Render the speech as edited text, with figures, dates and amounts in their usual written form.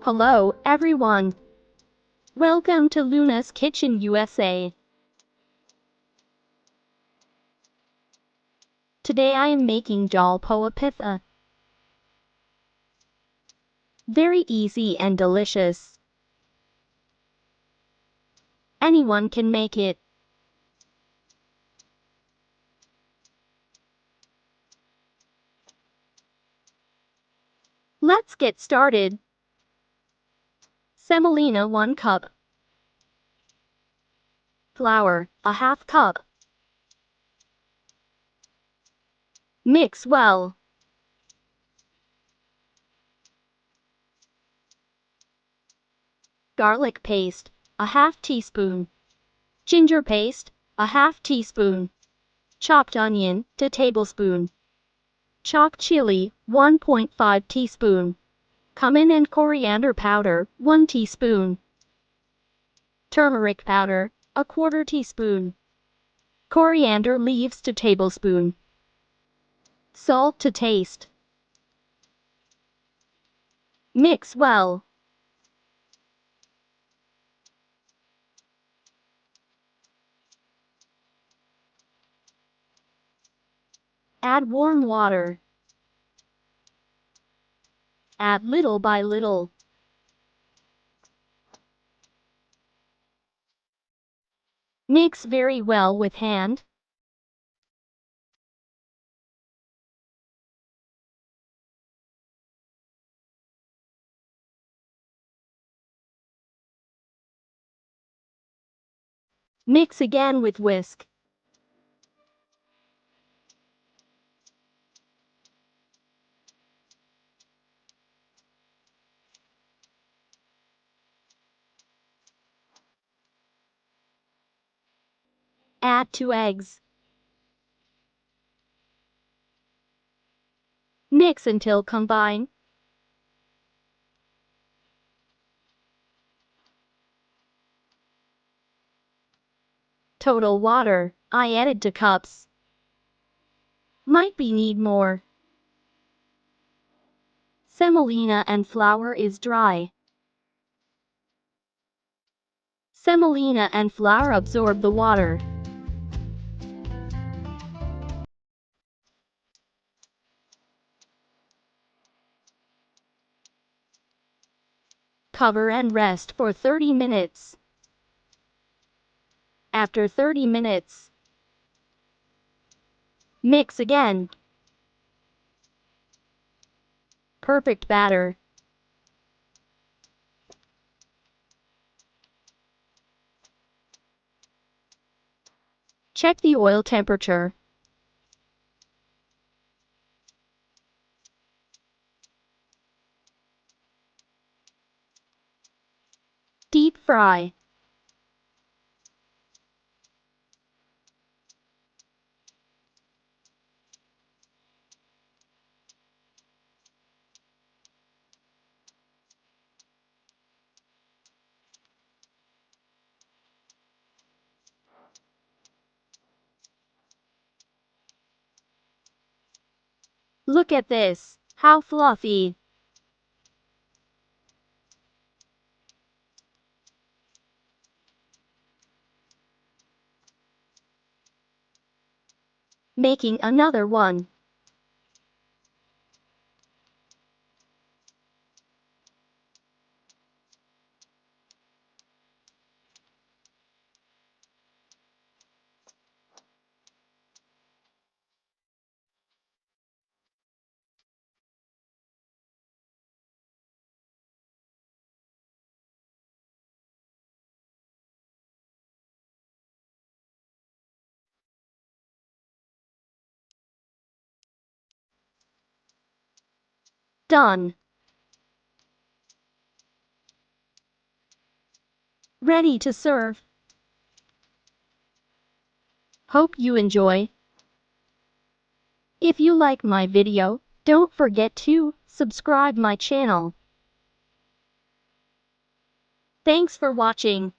Hello, everyone. Welcome to Luna's Kitchen USA. Today I am making Jhal Pitha. Very easy and delicious. Anyone can make it. Let's get started. Semolina 1 cup. Flour, a half cup. Mix well. Garlic paste, a half teaspoon. Ginger paste, a half teaspoon. Chopped onion, 2 tablespoon. Chopped chili, 1.5 teaspoon. Cumin and coriander powder, 1 teaspoon. Turmeric powder, 1/4 teaspoon. Coriander leaves, 2 tablespoon. Salt to taste. Mix well. Add warm water. Add little by little. Mix very well with hand. Mix again with whisk. Add 2 eggs. Mix until combine. Total water, I added 2 cups. Might be need more. Semolina and flour is dry. Semolina and flour absorb the water. Cover and rest for 30 minutes. After 30 minutes, mix again. Perfect batter. Check the oil temperature. Deep fry. Look at this, how fluffy. Making another one. Done. Ready to serve. Hope you enjoy. If you like my video, don't forget to subscribe my channel. Thanks for watching.